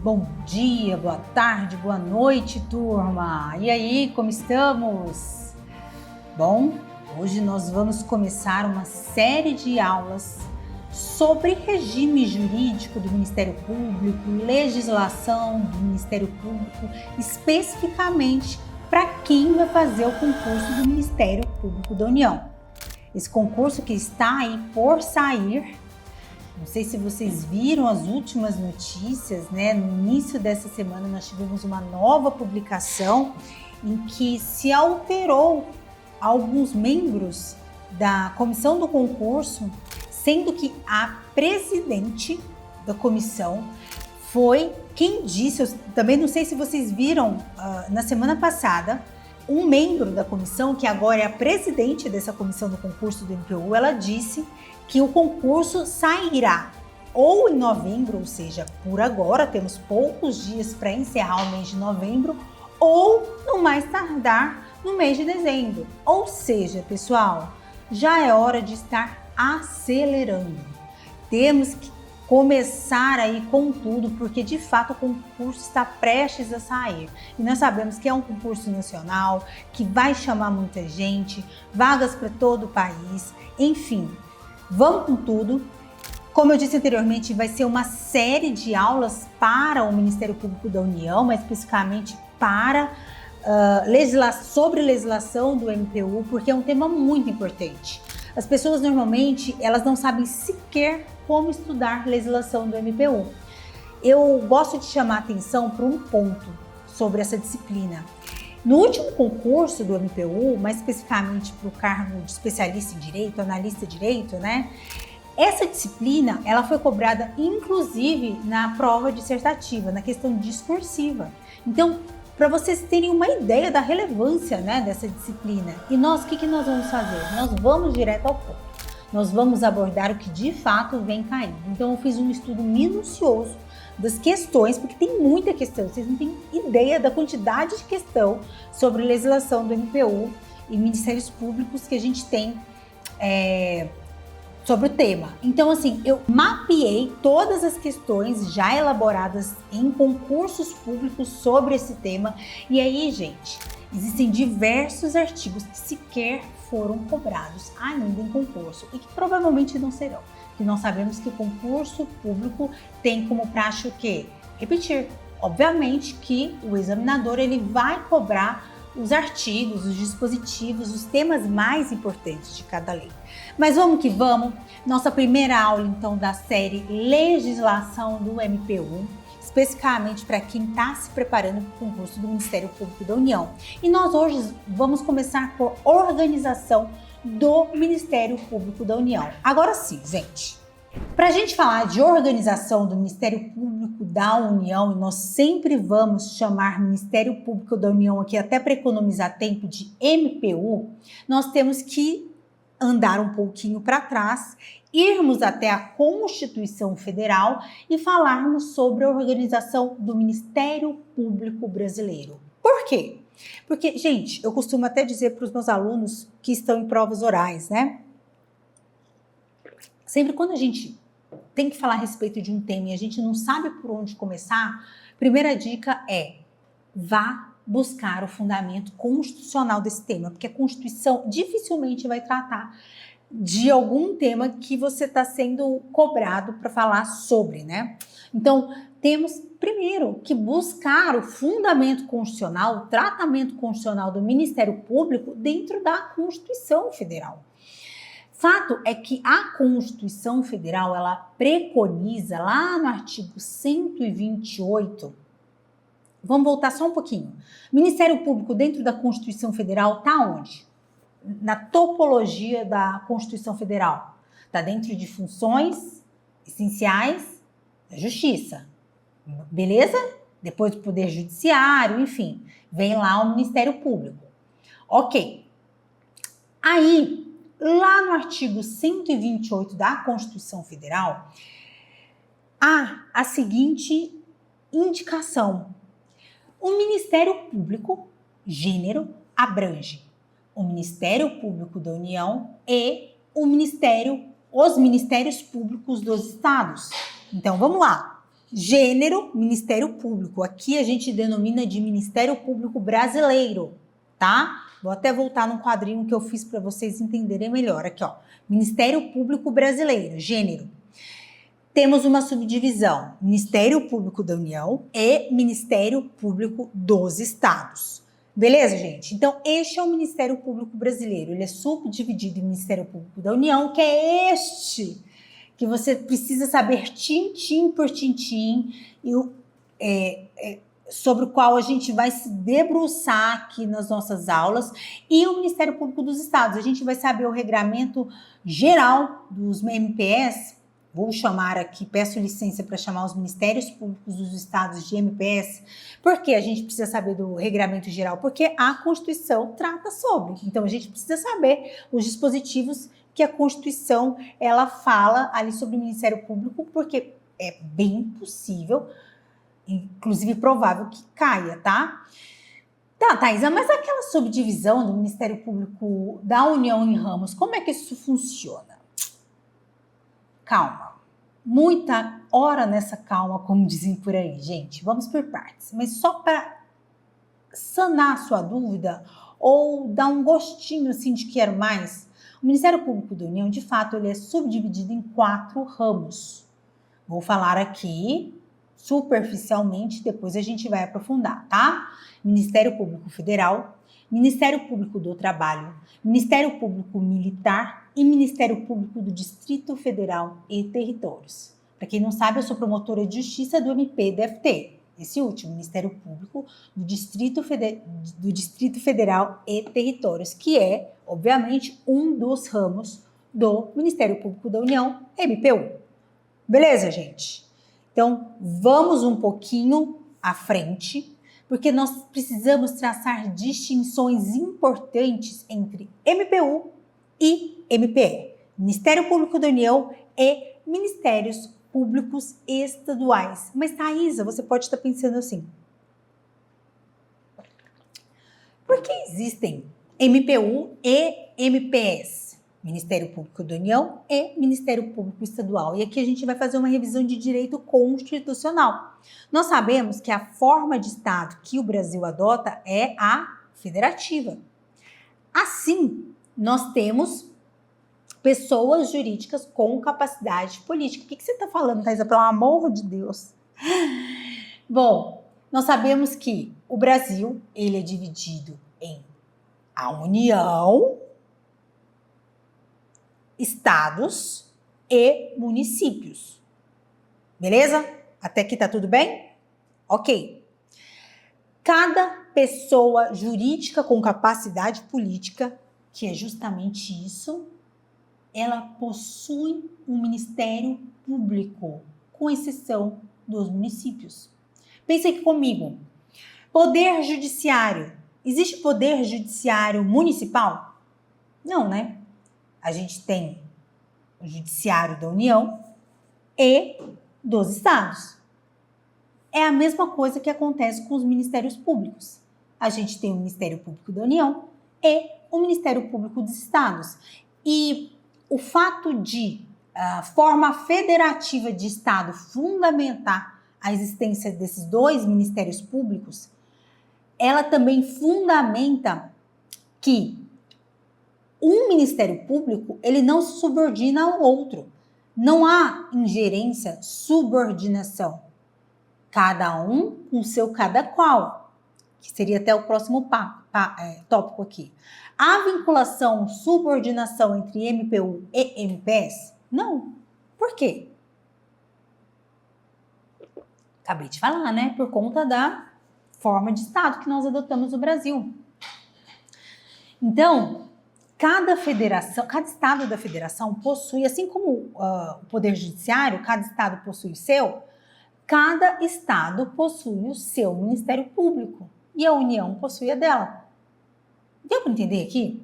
Bom dia, boa tarde, boa noite, turma! E aí, como estamos? Bom, hoje nós vamos começar uma série de aulas sobre regime jurídico do Ministério Público, legislação do Ministério Público, especificamente para quem vai fazer o concurso do Ministério Público da União. Esse concurso que está aí por sair. Não sei se vocês viram as últimas notícias, né? No início dessa semana nós tivemos uma nova publicação em que se alterou alguns membros da comissão do concurso, sendo que a presidente da comissão foi quem disse, eu também não sei se vocês viram na semana passada, um membro da comissão, que agora é a presidente dessa comissão do concurso do MPU, ela disse que o concurso sairá ou em novembro, ou seja, por agora, temos poucos dias para encerrar o mês de novembro, ou no mais tardar no mês de dezembro. Ou seja, pessoal, já é hora de estar acelerando. Temos que começar aí com tudo, porque de fato o concurso está prestes a sair. E nós sabemos que é um concurso nacional, que vai chamar muita gente, vagas para todo o país, enfim. Vamos com tudo. Como eu disse anteriormente, vai ser uma série de aulas para o Ministério Público da União, mas especificamente para sobre legislação do MPU, porque é um tema muito importante. As pessoas normalmente elas não sabem sequer como estudar legislação do MPU. Eu gosto de chamar a atenção para um ponto sobre essa disciplina. No último concurso do MPU, mais especificamente para o cargo de especialista em direito, analista de direito, né? Essa disciplina, ela foi cobrada inclusive na prova dissertativa, na questão discursiva. Então, para vocês terem uma ideia da relevância, né, dessa disciplina. E nós, o que nós vamos fazer? Nós vamos direto ao ponto. Nós vamos abordar o que de fato vem caindo. Então, eu fiz um estudo minucioso das questões, porque tem muita questão, vocês não têm ideia da quantidade de questão sobre legislação do MPU e ministérios públicos que a gente tem sobre o tema. Então, assim, eu mapeei todas as questões já elaboradas em concursos públicos sobre esse tema. E aí, gente, existem diversos artigos que sequer foram cobrados ainda em concurso e que provavelmente não serão. E nós sabemos que o concurso público tem como praxe o quê? Repetir. Obviamente que o examinador ele vai cobrar os artigos, os dispositivos, os temas mais importantes de cada lei. Mas vamos que vamos. Nossa primeira aula, então, da série Legislação do MPU, especificamente para quem está se preparando para o concurso do Ministério Público da União. E nós hoje vamos começar por organização do Ministério Público da União. Agora sim, gente, para a gente falar de organização do Ministério Público da União, e nós sempre vamos chamar Ministério Público da União aqui até para economizar tempo de MPU, nós temos que andar um pouquinho para trás, irmos até a Constituição Federal e falarmos sobre a organização do Ministério Público Brasileiro. Por quê? Porque, gente, eu costumo até dizer para os meus alunos que estão em provas orais, né? Sempre quando a gente tem que falar a respeito de um tema e a gente não sabe por onde começar, primeira dica é: vá buscar o fundamento constitucional desse tema, porque a Constituição dificilmente vai tratar de algum tema que você está sendo cobrado para falar sobre, né? Então, temos primeiro que buscar o fundamento constitucional, o tratamento constitucional do Ministério Público dentro da Constituição Federal. Fato é que a Constituição Federal, ela preconiza lá no artigo 128, vamos voltar só um pouquinho. Ministério Público dentro da Constituição Federal está onde? Na topologia da Constituição Federal. Está dentro de funções essenciais da Justiça. Beleza? Depois do Poder Judiciário, enfim, vem lá o Ministério Público. Ok. Aí, lá no artigo 128 da Constituição Federal, há a seguinte indicação. O Ministério Público, gênero, abrange o Ministério Público da União e os Ministérios Públicos dos Estados. Então, vamos lá. Gênero, Ministério Público. Aqui a gente denomina de Ministério Público Brasileiro, tá? Vou até voltar num quadrinho que eu fiz para vocês entenderem melhor. Aqui, ó. Ministério Público Brasileiro, gênero. Temos uma subdivisão, Ministério Público da União e Ministério Público dos Estados. Beleza, gente? Então, este é o Ministério Público Brasileiro. Ele é subdividido em Ministério Público da União, que é este que você precisa saber tintim por tintim e sobre o qual a gente vai se debruçar aqui nas nossas aulas, e o Ministério Público dos Estados. A gente vai saber o regramento geral dos MPS. Vou chamar aqui, peço licença para chamar os Ministérios Públicos dos Estados de MPS. Por que a gente precisa saber do regramento geral? Porque a Constituição trata sobre. Então, a gente precisa saber os dispositivos que a Constituição, ela fala ali sobre o Ministério Público, porque é bem possível, inclusive provável, que caia, tá? Tá, Thaisa, mas aquela subdivisão do Ministério Público da União em ramos, como é que isso funciona? Calma. Muita hora nessa calma, como dizem por aí, gente. Vamos por partes. Mas só para sanar a sua dúvida ou dar um gostinho assim de quero mais, o Ministério Público da União, de fato, ele é subdividido em 4 ramos. Vou falar aqui superficialmente, depois a gente vai aprofundar, tá? Ministério Público Federal, Ministério Público do Trabalho, Ministério Público Militar e Ministério Público do Distrito Federal e Territórios. Para quem não sabe, eu sou promotora de justiça do MPDFT, esse último, Ministério Público do Distrito Federal e Territórios, que é, obviamente, um dos ramos do Ministério Público da União, MPU. Beleza, gente? Então, vamos um pouquinho à frente, porque nós precisamos traçar distinções importantes entre MPU e MPE, Ministério Público da União e Ministérios Públicos Estaduais. Mas, Thaisa, você pode estar pensando assim, por que existem MPU e MPS? Ministério Público da União e Ministério Público Estadual. E aqui a gente vai fazer uma revisão de direito constitucional. Nós sabemos que a forma de Estado que o Brasil adota é a federativa. Assim, nós temos pessoas jurídicas com capacidade política. O que você está falando, Thaisa? Pelo amor de Deus. Bom, nós sabemos que o Brasil, ele é dividido em a União, estados e municípios. Beleza? Até aqui tá tudo bem? Ok. Cada pessoa jurídica com capacidade política, que é justamente isso, ela possui um ministério público, com exceção dos municípios. Pensa aqui comigo. Poder judiciário. Existe poder judiciário municipal? Não, né? A gente tem o Judiciário da União e dos Estados. É a mesma coisa que acontece com os Ministérios Públicos. A gente tem o Ministério Público da União e o Ministério Público dos Estados. E o fato de a forma federativa de Estado fundamentar a existência desses dois Ministérios Públicos, ela também fundamenta que um Ministério Público, ele não se subordina ao outro. Não há ingerência, subordinação. Cada um com seu cada qual, que seria até o próximo tópico aqui. Há vinculação, subordinação entre MPU e MPS? Não. Por quê? Acabei de falar, né? Por conta da forma de Estado que nós adotamos no Brasil. Então, cada estado da federação possui, assim como o Poder Judiciário, cada estado possui o seu, cada estado possui o seu Ministério Público e a União possui a dela. Deu para entender aqui?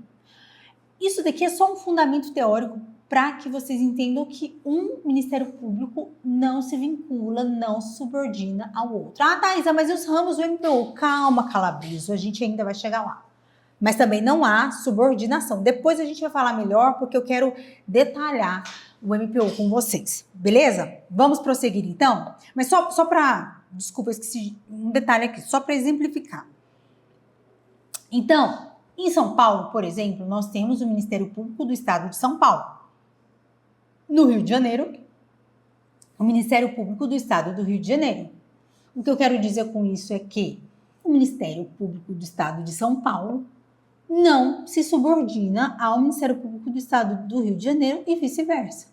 Isso daqui é só um fundamento teórico para que vocês entendam que um Ministério Público não se vincula, não se subordina ao outro. Ah, Thaisa, mas os ramos do MPU? Calma, Calabriso, a gente ainda vai chegar lá. Mas também não há subordinação. Depois a gente vai falar melhor, porque eu quero detalhar o MPU com vocês. Beleza? Vamos prosseguir então? Mas só para... Desculpa, eu esqueci um detalhe aqui. Só para exemplificar. Então, em São Paulo, por exemplo, nós temos o Ministério Público do Estado de São Paulo. No Rio de Janeiro, o Ministério Público do Estado do Rio de Janeiro. O que eu quero dizer com isso é que o Ministério Público do Estado de São Paulo não se subordina ao Ministério Público do Estado do Rio de Janeiro e vice-versa.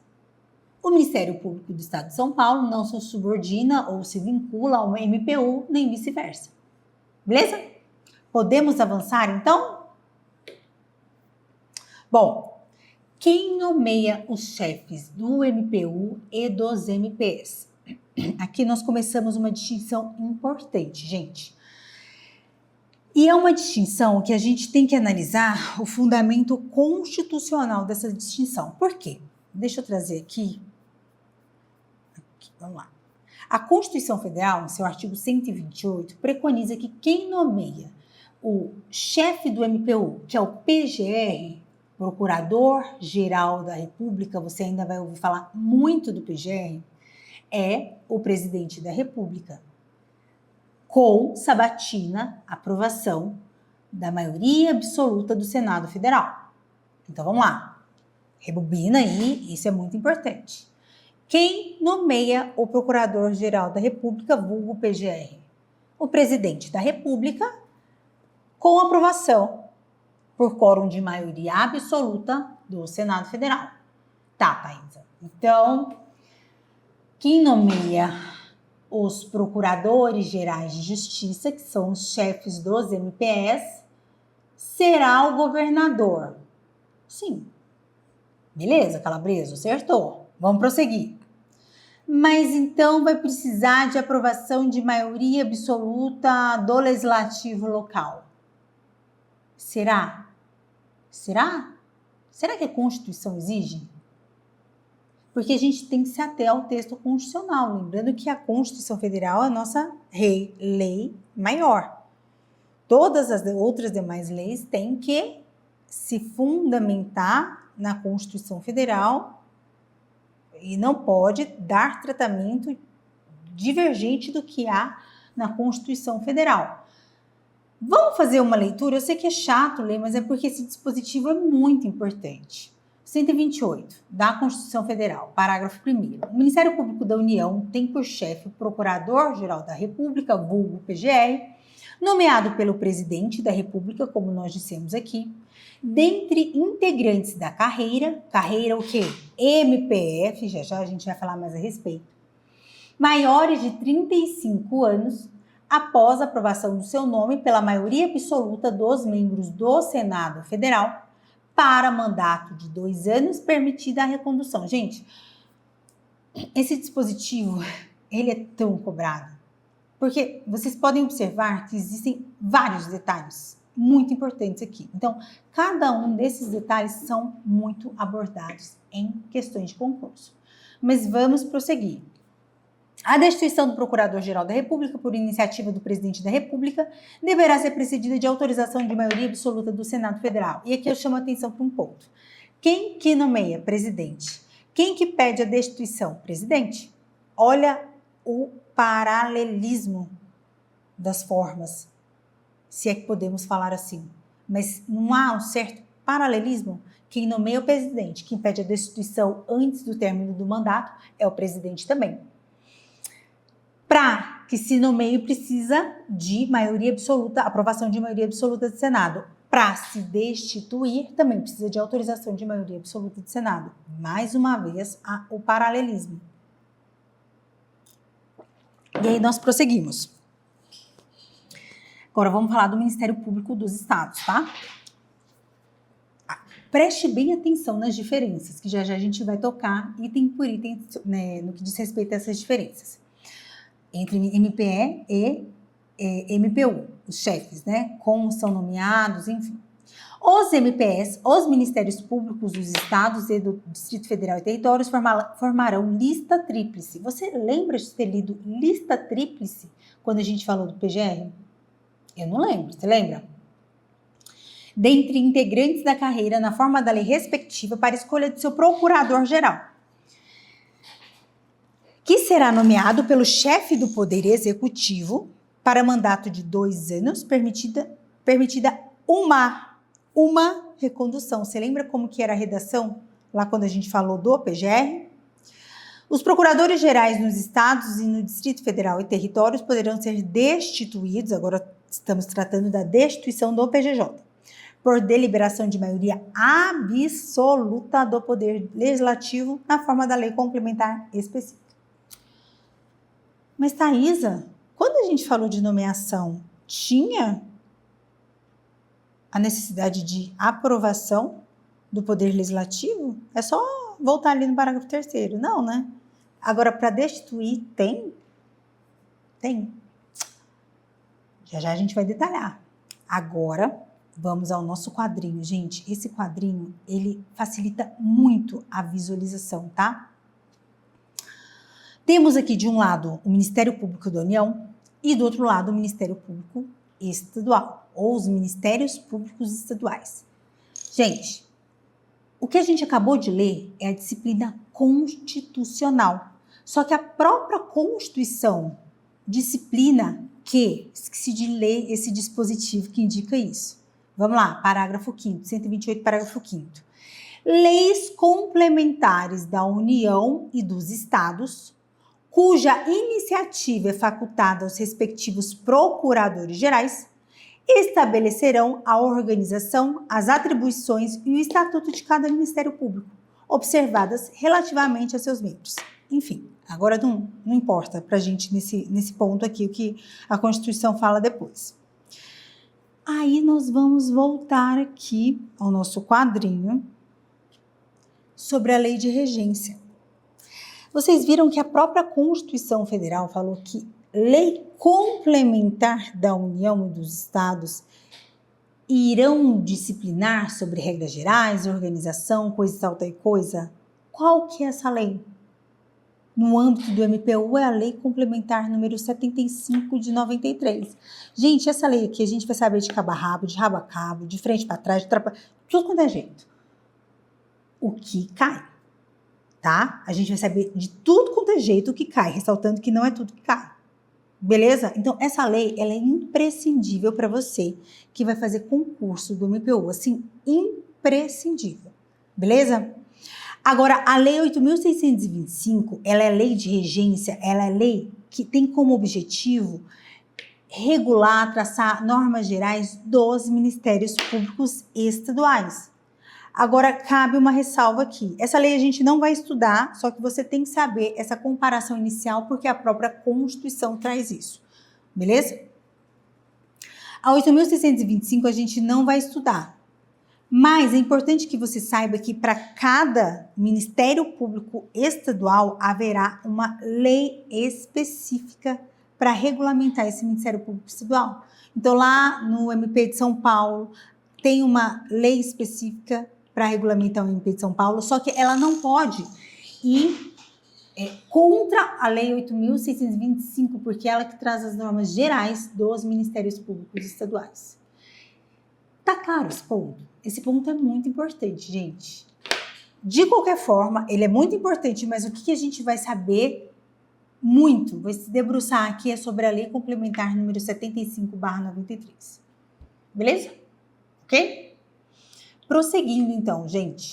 O Ministério Público do Estado de São Paulo não se subordina ou se vincula ao MPU, nem vice-versa. Beleza? Podemos avançar, então? Bom, quem nomeia os chefes do MPU e dos MPs? Aqui nós começamos uma distinção importante, gente. E é uma distinção que a gente tem que analisar o fundamento constitucional dessa distinção. Por quê? Deixa eu trazer aqui. Vamos lá. A Constituição Federal, no seu artigo 128, preconiza que quem nomeia o chefe do MPU, que é o PGR, Procurador-Geral da República, você ainda vai ouvir falar muito do PGR, é o presidente da República, com sabatina, aprovação da maioria absoluta do Senado Federal. Então, vamos lá. Rebobina aí, isso é muito importante. Quem nomeia o Procurador-Geral da República, vulgo PGR? O presidente da República, com aprovação por quórum de maioria absoluta do Senado Federal. Tá, Thaisa. Então, quem nomeia os procuradores gerais de justiça, que são os chefes dos MPS, será o governador. Sim. Beleza, Calabreso? Acertou. Vamos prosseguir. Mas então vai precisar de aprovação de maioria absoluta do legislativo local. Será? Será? Será que a Constituição exige? Porque a gente tem que se ater ao texto constitucional, lembrando que a Constituição Federal é a nossa lei maior. Todas as outras demais leis têm que se fundamentar na Constituição Federal e não pode dar tratamento divergente do que há na Constituição Federal. Vamos fazer uma leitura? Eu sei que é chato ler, mas é porque esse dispositivo é muito importante. 128 da Constituição Federal, parágrafo 1º. O Ministério Público da União tem por chefe o Procurador-Geral da República, vulgo PGR, nomeado pelo Presidente da República, como nós dissemos aqui, dentre integrantes da carreira o quê? MPF, já a gente vai falar mais a respeito, maiores de 35 anos, após a aprovação do seu nome pela maioria absoluta dos membros do Senado Federal, para mandato de 2 anos, permitida a recondução. Gente, esse dispositivo, ele é tão cobrado, porque vocês podem observar que existem vários detalhes muito importantes aqui. Então, cada um desses detalhes são muito abordados em questões de concurso. Mas vamos prosseguir. A destituição do Procurador-Geral da República por iniciativa do Presidente da República deverá ser precedida de autorização de maioria absoluta do Senado Federal. E aqui eu chamo a atenção para um ponto. Quem que nomeia? Presidente. Quem que pede a destituição? Presidente. Olha o paralelismo das formas, se é que podemos falar assim. Mas não há um certo paralelismo? Quem nomeia é o presidente. Quem pede a destituição antes do término do mandato é o presidente também. Para que se nomeie, precisa de maioria absoluta, aprovação de maioria absoluta do Senado. Para se destituir, também precisa de autorização de maioria absoluta do Senado. Mais uma vez, o paralelismo. E aí nós prosseguimos. Agora vamos falar do Ministério Público dos Estados, tá? Preste bem atenção nas diferenças, que já a gente vai tocar item por item, né, no que diz respeito a essas diferenças. Entre MPE e MPU, os chefes, né? Como são nomeados, enfim. Os MPS, os Ministérios Públicos dos Estados e do Distrito Federal e Territórios formarão lista tríplice. Você lembra de ter lido lista tríplice quando a gente falou do PGR? Eu não lembro, você lembra? dentre integrantes da carreira na forma da lei respectiva para escolha de seu procurador-geral, que será nomeado pelo chefe do Poder Executivo para mandato de 2 anos, permitida uma recondução. Você lembra como que era a redação lá quando a gente falou do PGR? Os procuradores gerais nos estados e no Distrito Federal e territórios poderão ser destituídos, agora estamos tratando da destituição do PGJ, por deliberação de maioria absoluta do Poder Legislativo na forma da lei complementar específica. Mas, Thaisa, quando a gente falou de nomeação, tinha a necessidade de aprovação do Poder Legislativo? É só voltar ali no parágrafo 3º. Não, né? Agora, para destituir, tem? Tem. Já a gente vai detalhar. Agora, vamos ao nosso quadrinho. Gente, esse quadrinho, ele facilita muito a visualização, tá? Temos aqui, de um lado, o Ministério Público da União e, do outro lado, o Ministério Público Estadual, ou os Ministérios Públicos Estaduais. Gente, o que a gente acabou de ler é a disciplina constitucional. Só que a própria Constituição disciplina que, esqueci de ler esse dispositivo que indica isso. Vamos lá, parágrafo 5º, 128, parágrafo 5º. Leis complementares da União e dos Estados, cuja iniciativa é facultada aos respectivos procuradores gerais, estabelecerão a organização, as atribuições e o estatuto de cada Ministério Público, observadas relativamente a seus membros. Enfim, agora não importa para a gente nesse ponto aqui o que a Constituição fala depois. Aí nós vamos voltar aqui ao nosso quadrinho sobre a lei de regência. Vocês viram que a própria Constituição Federal falou que lei complementar da União e dos Estados irão disciplinar sobre regras gerais, organização, coisa e tal e coisa? Qual que é essa lei? No âmbito do MPU é a Lei Complementar número 75 de 93. Gente, essa lei aqui a gente vai saber de cabo a rabo, de rabo a cabo, de frente para trás, tudo quanto é jeito. O que cai, tá? A gente vai saber de tudo quanto é jeito o que cai, ressaltando que não é tudo que cai. Beleza? Então, essa lei, ela é imprescindível para você que vai fazer concurso do MPU, assim, imprescindível. Beleza? Agora, a Lei 8.625, ela é lei de regência, ela é lei que tem como objetivo regular, traçar normas gerais dos Ministérios Públicos Estaduais. Agora, cabe uma ressalva aqui. Essa lei a gente não vai estudar, só que você tem que saber essa comparação inicial, porque a própria Constituição traz isso. Beleza? A 8.625 a gente não vai estudar. Mas é importante que você saiba que para cada Ministério Público Estadual haverá uma lei específica para regulamentar esse Ministério Público Estadual. Então, lá no MP de São Paulo, tem uma lei específica para regulamentar o MP de São Paulo, só que ela não pode ir contra a Lei 8.625, porque ela que traz as normas gerais dos Ministérios Públicos Estaduais. Tá claro esse ponto? Esse ponto é muito importante, gente. De qualquer forma, ele é muito importante, mas o que a gente vai saber muito, vai se debruçar aqui é sobre a Lei Complementar número 75/93. Beleza? Ok? Prosseguindo então, gente.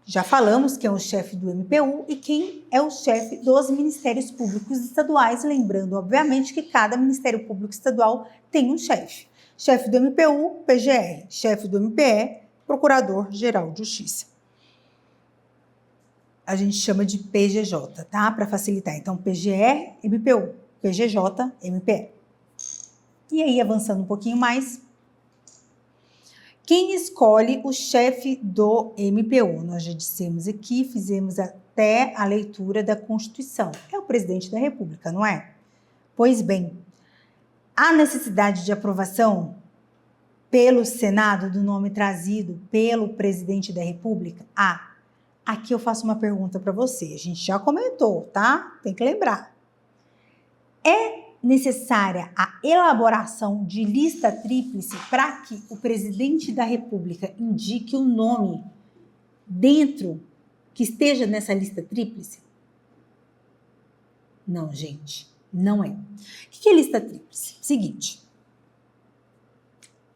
Já falamos quem é o chefe do MPU e quem é o chefe dos Ministérios Públicos Estaduais, lembrando, obviamente, que cada Ministério Público Estadual tem um chefe. Chefe do MPU, PGR. Chefe do MPE, Procurador-Geral de Justiça. A gente chama de PGJ, tá? Para facilitar. Então, PGR, MPU. PGJ, MPE. E aí, avançando um pouquinho mais, quem escolhe o chefe do MPU? Nós já dissemos aqui, fizemos até a leitura da Constituição. É o presidente da República, não é? Pois bem, há necessidade de aprovação pelo Senado do nome trazido pelo presidente da República? Aqui eu faço uma pergunta para você. A gente já comentou, tá? Tem que lembrar. É necessária a elaboração de lista tríplice para que o presidente da República indique o nome dentro que esteja nessa lista tríplice? Não, gente, não é. O que é lista tríplice? Seguinte,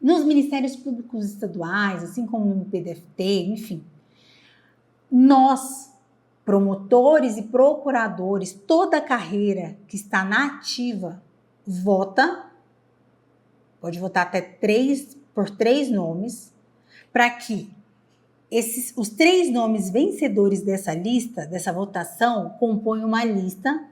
nos ministérios públicos estaduais, assim como no PDFT, enfim, nós, promotores e procuradores, toda a carreira que está na ativa, pode votar até por 3 nomes, para que os 3 nomes vencedores dessa lista, dessa votação, compõem uma lista,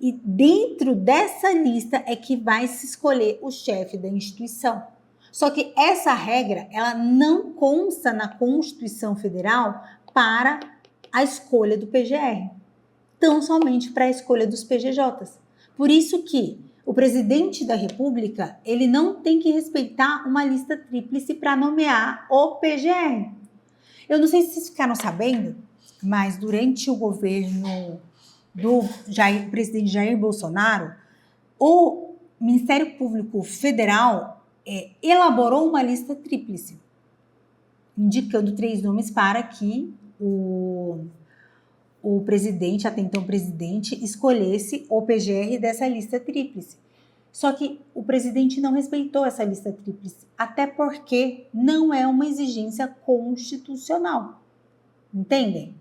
e dentro dessa lista é que vai se escolher o chefe da instituição. Só que essa regra, ela não consta na Constituição Federal para a escolha do PGR, tão somente para a escolha dos PGJs. Por isso que o presidente da República, ele não tem que respeitar uma lista tríplice para nomear o PGR. Eu não sei se vocês ficaram sabendo, mas durante o governo do presidente Jair Bolsonaro, o Ministério Público Federal elaborou uma lista tríplice, indicando 3 nomes para que o presidente, até então presidente, escolhesse o PGR dessa lista tríplice. Só que o presidente não respeitou essa lista tríplice, até porque não é uma exigência constitucional. Entendem?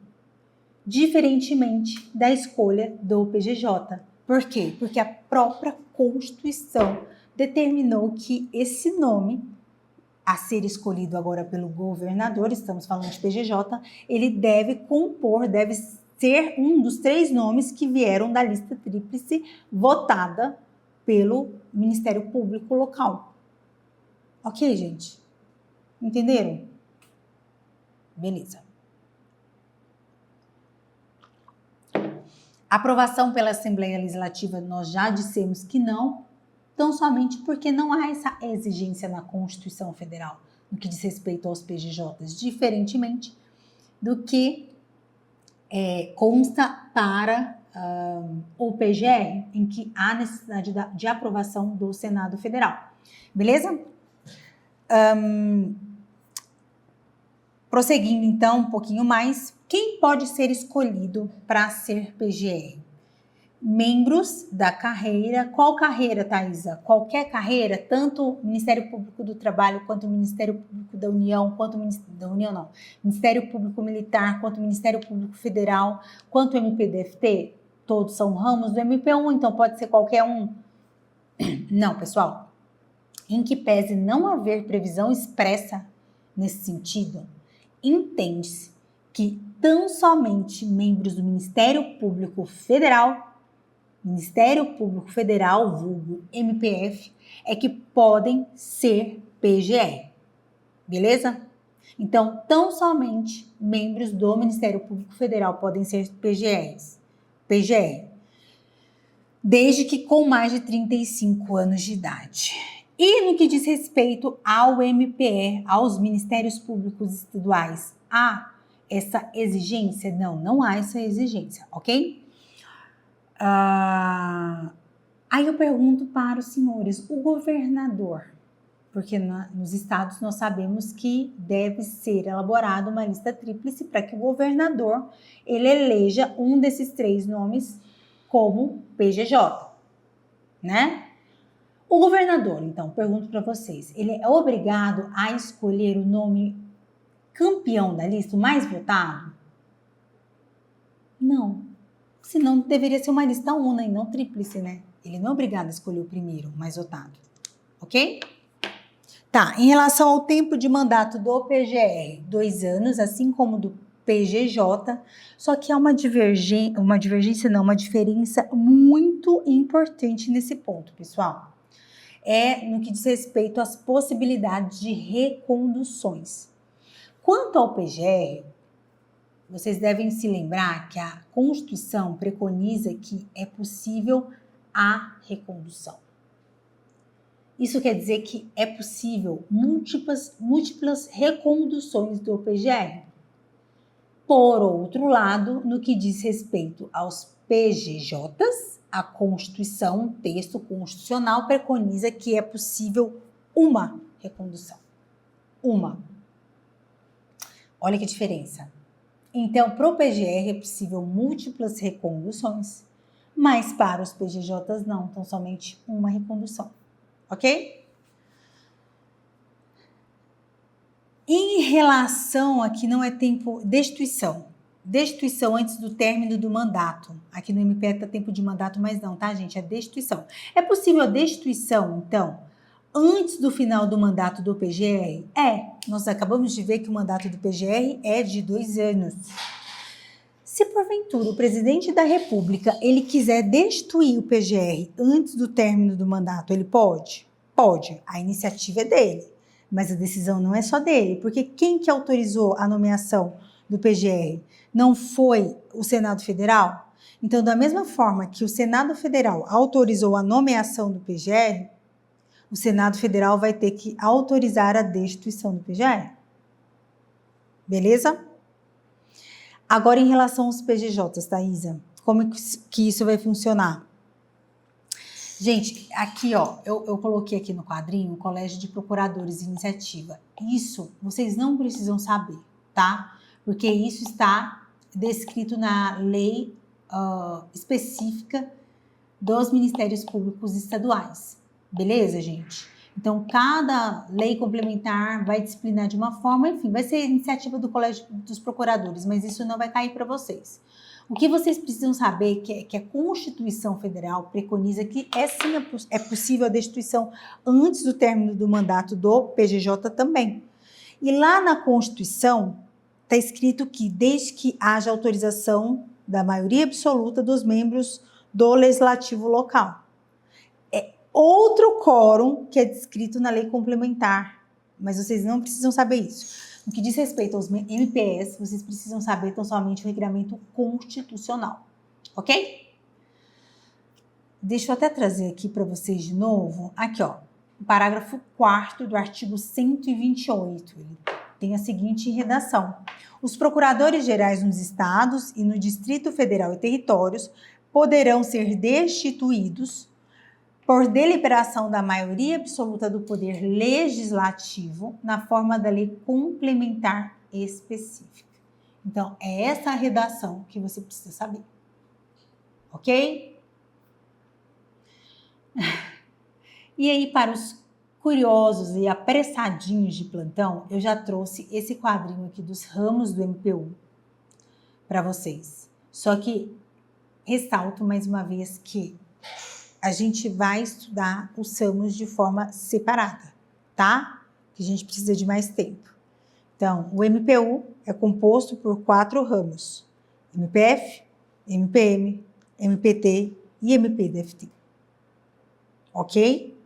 Diferentemente da escolha do PGJ. Por quê? Porque a própria Constituição determinou que esse nome a ser escolhido agora pelo governador, estamos falando de PGJ, ele deve ser um dos 3 nomes que vieram da lista tríplice votada pelo Ministério Público local. Ok, gente? Entenderam? Beleza. Aprovação pela Assembleia Legislativa, nós já dissemos que não, tão somente porque não há essa exigência na Constituição Federal, no que diz respeito aos PGJs, diferentemente do que consta para o PGR, em que há necessidade de aprovação do Senado Federal. Beleza? Prosseguindo, então, um pouquinho mais, quem pode ser escolhido para ser PGR? Membros da carreira. Qual carreira, Thaisa? Qualquer carreira, tanto o Ministério Público do Trabalho, quanto o Ministério Público da União, Ministério Público Militar, quanto o Ministério Público Federal, quanto o MPDFT, todos são ramos do MP1, então pode ser qualquer um. Não, pessoal. Em que pese não haver previsão expressa nesse sentido, entende-se que tão somente membros do Ministério Público Federal, vulgo MPF, é que podem ser PGR. Beleza? Então, tão somente membros do Ministério Público Federal podem ser PGR, desde que com mais de 35 anos de idade. E no que diz respeito ao MPE, aos Ministérios Públicos Estaduais, há essa exigência? Não há essa exigência, ok? Aí eu pergunto para os senhores, o governador, porque nos estados nós sabemos que deve ser elaborada uma lista tríplice para que o governador ele eleja um desses 3 nomes como PGJ, né? O governador, então, pergunto para vocês, ele é obrigado a escolher o nome campeão da lista, o mais votado? Não. Senão deveria ser uma lista una e não tríplice, né? Ele não é obrigado a escolher o primeiro, o mais votado. Ok? Tá, em relação ao tempo de mandato do PGR, 2 anos, assim como do PGJ, só que há uma diferença muito importante nesse ponto, pessoal. É no que diz respeito às possibilidades de reconduções. Quanto ao PGR, vocês devem se lembrar que a Constituição preconiza que é possível a recondução. Isso quer dizer que é possível múltiplas reconduções do PGR. Por outro lado, no que diz respeito aos PGJs, a Constituição, um texto constitucional, preconiza que é possível uma recondução. Uma. Olha que diferença. Então, para o PGR é possível múltiplas reconduções, mas para os PGJs não, então somente uma recondução. Ok? Em relação aqui não é tempo, destituição antes do término do mandato. Aqui no MP está tempo de mandato, mas não, tá, gente? É destituição. É possível a destituição, então, antes do final do mandato do PGR? Nós acabamos de ver que o mandato do PGR é de 2 anos. Se porventura o presidente da República ele quiser destituir o PGR antes do término do mandato, ele pode? Pode. A iniciativa é dele, mas a decisão não é só dele, porque quem que autorizou a nomeação do PGR? Não foi o Senado Federal? Então, da mesma forma que o Senado Federal autorizou a nomeação do PGR, o Senado Federal vai ter que autorizar a destituição do PGR. Beleza? Agora, em relação aos PGJs, Thaisa, como que isso vai funcionar? Gente, aqui, ó, eu coloquei aqui no quadrinho o Colégio de Procuradores Iniciativa. Isso vocês não precisam saber, tá? Porque isso está descrito na lei específica dos Ministérios Públicos Estaduais. Beleza, gente? Então, cada lei complementar vai disciplinar de uma forma, enfim, vai ser iniciativa do Colégio dos Procuradores, mas isso não vai cair para vocês. O que vocês precisam saber é que a Constituição Federal preconiza que é possível a destituição antes do término do mandato do PGJ também. E lá na Constituição está escrito que desde que haja autorização da maioria absoluta dos membros do Legislativo local. É outro quórum que é descrito na lei complementar, mas vocês não precisam saber isso. No que diz respeito aos MPs, vocês precisam saber tão somente o regramento constitucional, ok? Deixa eu até trazer aqui para vocês de novo, aqui ó, o parágrafo 4º do artigo 128, ele tem a seguinte redação: os procuradores gerais nos estados e no Distrito Federal e territórios poderão ser destituídos por deliberação da maioria absoluta do poder legislativo na forma da lei complementar específica. Então, é essa a redação que você precisa saber. Ok? E aí, para os curiosos e apressadinhos de plantão, eu já trouxe esse quadrinho aqui dos ramos do MPU para vocês. Só que ressalto mais uma vez que a gente vai estudar os ramos de forma separada, tá? Que a gente precisa de mais tempo. Então, o MPU é composto por 4 ramos: MPF, MPM, MPT e MPDFT. Ok?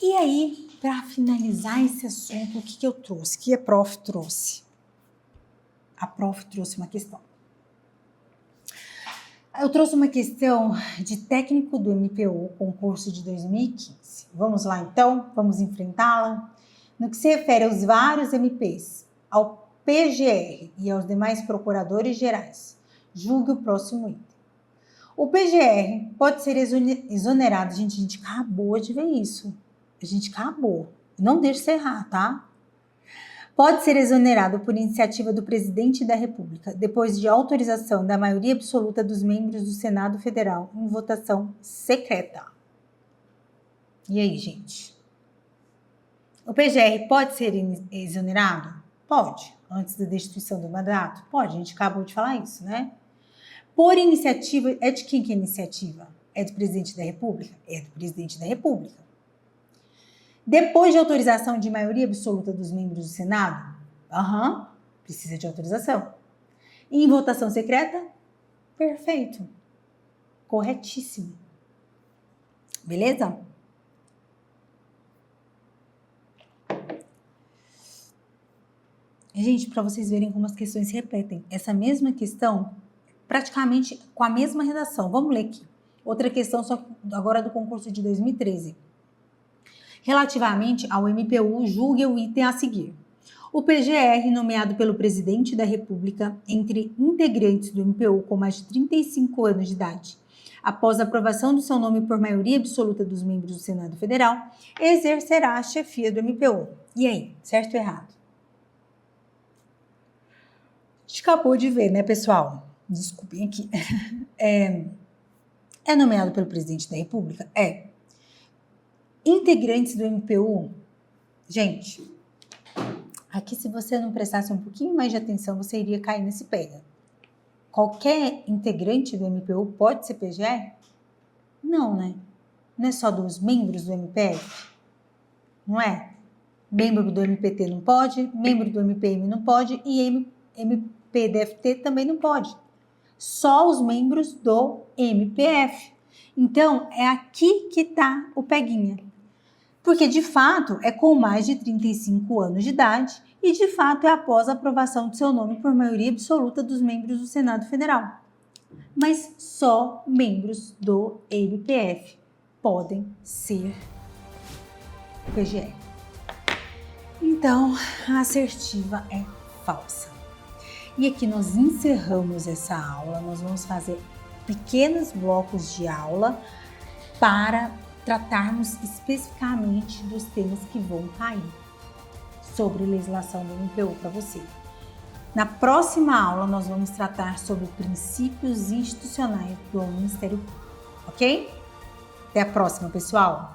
E aí, para finalizar esse assunto, o que eu trouxe? O que a prof trouxe? A prof trouxe uma questão. Eu trouxe uma questão de técnico do MPU, concurso de 2015. Vamos lá, então? Vamos enfrentá-la? No que se refere aos vários MPs, ao PGR e aos demais procuradores gerais, julgue o próximo item. O PGR pode ser exonerado. Gente, a gente acabou de ver isso. A gente acabou. Não deixe você errar, tá? Pode ser exonerado por iniciativa do presidente da República, depois de autorização da maioria absoluta dos membros do Senado Federal em votação secreta. E aí, gente? O PGR pode ser exonerado? Pode. Antes da destituição do mandato? Pode. A gente acabou de falar isso, né? Por iniciativa, é de quem que é a iniciativa? É do presidente da República? É do presidente da República. Depois de autorização de maioria absoluta dos membros do Senado? Precisa de autorização. E em votação secreta? Perfeito. Corretíssimo. Beleza? Gente, para vocês verem como as questões se repetem. Essa mesma questão, praticamente com a mesma redação. Vamos ler aqui. Outra questão, só agora do concurso de 2013. Relativamente ao MPU, julgue o item a seguir. O PGR, nomeado pelo presidente da República entre integrantes do MPU com mais de 35 anos de idade, após a aprovação do seu nome por maioria absoluta dos membros do Senado Federal, exercerá a chefia do MPU. E aí, certo ou errado? A gente acabou de ver, né, pessoal? Desculpem aqui. É nomeado pelo presidente da República? É. Integrantes do MPU, gente, aqui se você não prestasse um pouquinho mais de atenção, você iria cair nesse pega. Qualquer integrante do MPU pode ser PGE? Não, né? Não é só dos membros do MPF? Não é? Membro do MPT não pode, membro do MPM não pode e MPDFT também não pode. Só os membros do MPF. Então, é aqui que está o peguinha. Porque, de fato, é com mais de 35 anos de idade e, de fato, é após a aprovação do seu nome por maioria absoluta dos membros do Senado Federal. Mas só membros do MPF podem ser PGE. Então, a assertiva é falsa. E aqui nós encerramos essa aula, nós vamos fazer pequenos blocos de aula para tratarmos especificamente dos temas que vão cair sobre legislação do MPU para você. Na próxima aula, nós vamos tratar sobre princípios institucionais do Ministério Público, ok? Até a próxima, pessoal!